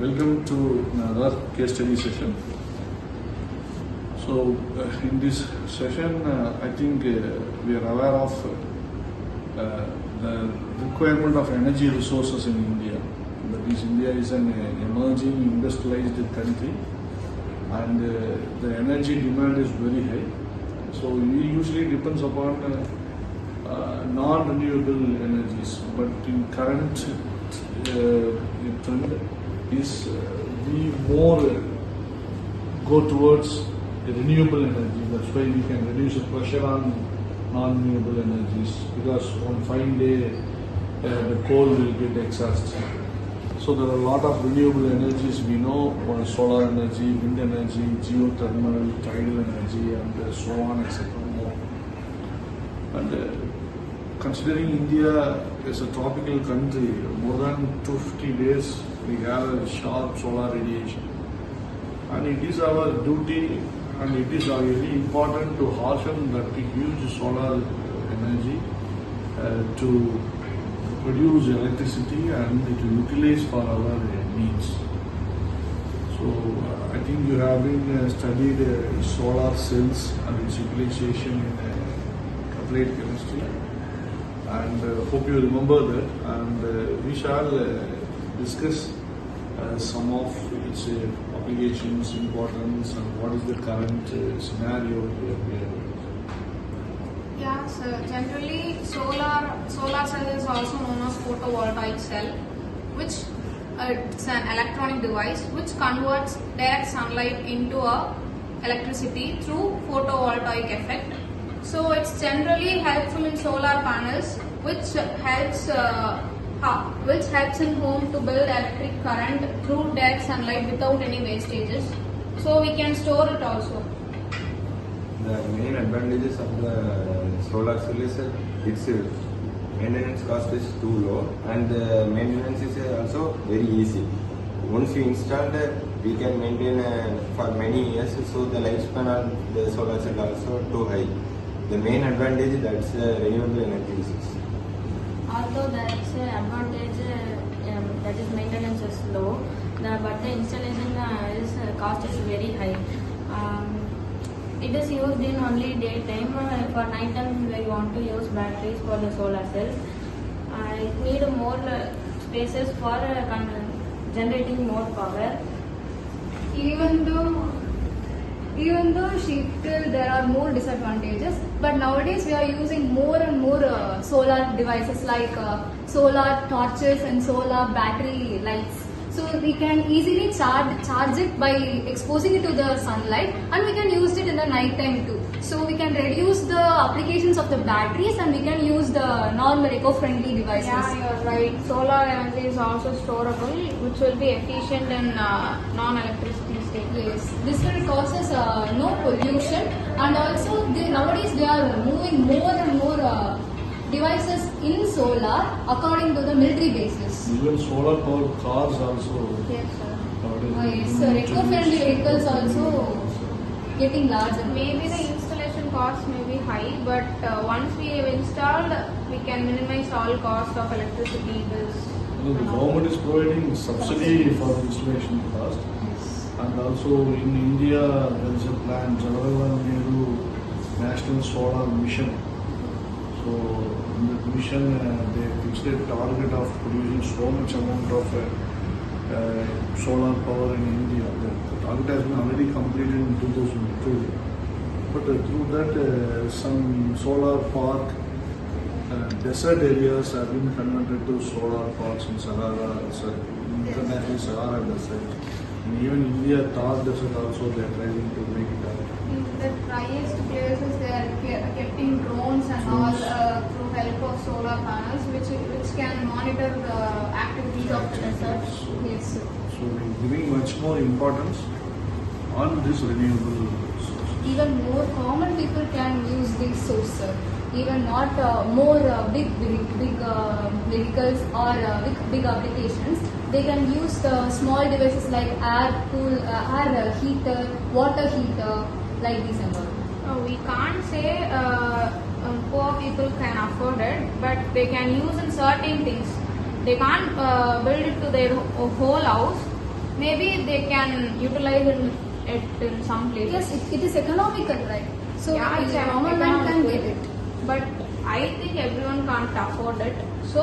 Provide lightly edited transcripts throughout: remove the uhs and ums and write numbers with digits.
Welcome to another case study session. So, in this session, I think we are aware of the requirement of energy resources in India. That is, India is an emerging industrialized country, and the energy demand is very high. So, we usually depends upon non-renewable energies, but in current trend is we more go towards the renewable energy. That's why we can reduce the pressure on non-renewable energies, because one fine day the coal will get exhausted. So there are a lot of renewable energies we know: solar energy, wind energy, geothermal, tidal energy, and so on, etc. And considering India is a tropical country, more than 250 days we have a sharp solar radiation, and it is our duty and it is very important to harness that huge solar energy to produce electricity and to utilize for our needs. So I think you have been studied solar cells and its utilization in applied chemistry, and hope you remember that, and we shall discuss some of its applications, importance, and what is the current scenario we are in. Yeah, so generally solar cell is also known as photovoltaic cell, which it's an electronic device which converts direct sunlight into a electricity through photovoltaic effect. So it's generally helpful in solar panels, which helps in home to build electric current through direct sunlight without any wastages. So we can store it also. The main advantages of the solar cell is its maintenance cost is too low, and the maintenance is also very easy. Once you install it, we can maintain for many years, so the lifespan of the solar cell also too high. The main advantage that's renewable energy resource. Although there is an advantage that is maintenance is low, but the installation cost is very high. It is used in only daytime. For night time, we want to use batteries for the solar cells. It need more spaces for generating more power. Even though there are more disadvantages, but nowadays we are using more and more solar devices like solar torches and solar battery lights. So we can easily charge it by exposing it to the sunlight, and we can use it in the night time too. So we can reduce the applications of the batteries, and we can use the normal eco-friendly devices. Yeah, you're right. Solar energy is also storable, which will be efficient in non-electricity state. Yes, this will causes no pollution, and also nowadays they are moving more and more devices in solar according to the military bases. Even solar powered cars also. Yes, sir. Nowadays Yes, sir. Eco-friendly vehicles also getting larger. Maybe the installation cost may be high, but once we have installed, we can minimize all cost of electricity bills. The government is providing subsidy for the installation cost, and also in India there is a plan, Jawaharlal Nehru National Solar Mission. So in that mission they fixed a target of producing so much amount of solar power in India. The target has been already completed in 2002. But through that some solar park desert areas have been converted to solar parks in international Sahara Desert. And even India, Thar Desert also they are trying to make it out. In the driest places they are getting drones and all through help of solar panels, which can monitor the activities of the desert. Yes, sir. So we're giving much more importance on this renewable source. Even more common people can use these sources. Even not more big vehicles or big applications. They can use the small devices like air heater, water heater, like these and all. We can't say poor people can afford it, but they can use in certain things. They can't build it to their whole house. maybe they can utilize it in some places. Yes, it is economical, right? So Yeah, it's a common man can economical. get it. But I think everyone can't afford it, so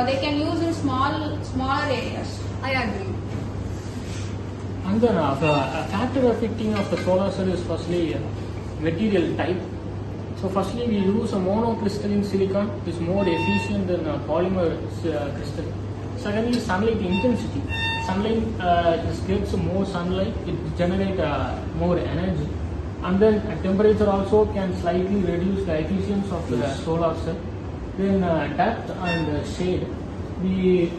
they can use in smaller areas. I agree. And then a factor affecting of the solar cell is firstly material type. So firstly we use a monocrystalline silicon, which is more efficient than a polymer crystal. Secondly, sunlight intensity. Sunlight just gets more sunlight, it generates more energy. And then temperature also can slightly reduce the efficiency of the solar cell. Then depth and shade. We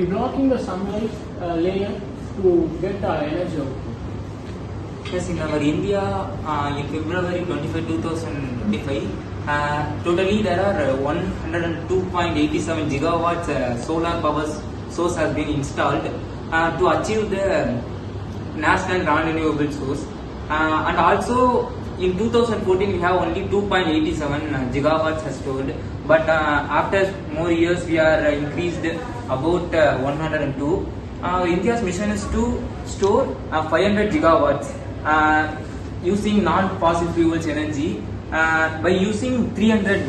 blocking the sunlight layer to get the energy output. Yes, in our India, in February 25, 2025, totally there are 102.87 gigawatts solar power source has been installed to achieve the national non-renewable source. And also in 2014 we have only 2.87 gigawatts has stored. But after more years we are increased about 102. India's mission is to store 500 gigawatts using non-fossil fuels energy by using 300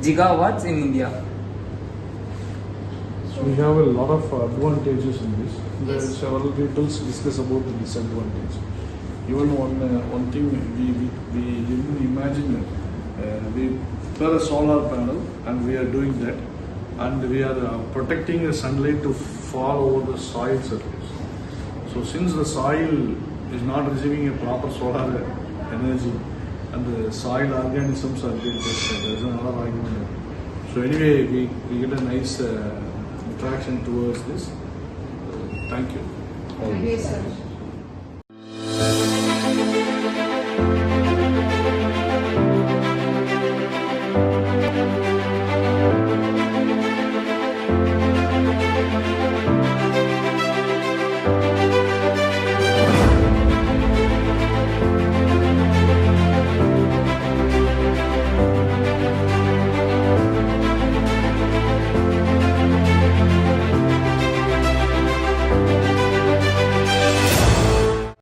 gigawatts in India. So we have a lot of advantages in this. There are Yes. several people discuss about the disadvantage. Even one thing we didn't imagine. We put a solar panel and we are doing that, and we are protecting the sunlight to fall over the soil surface. So since the soil is not receiving a proper solar energy and the soil organisms are being destroyed, there is another argument. So anyway, we get a nice attraction towards this. Thank you. Yes, sir.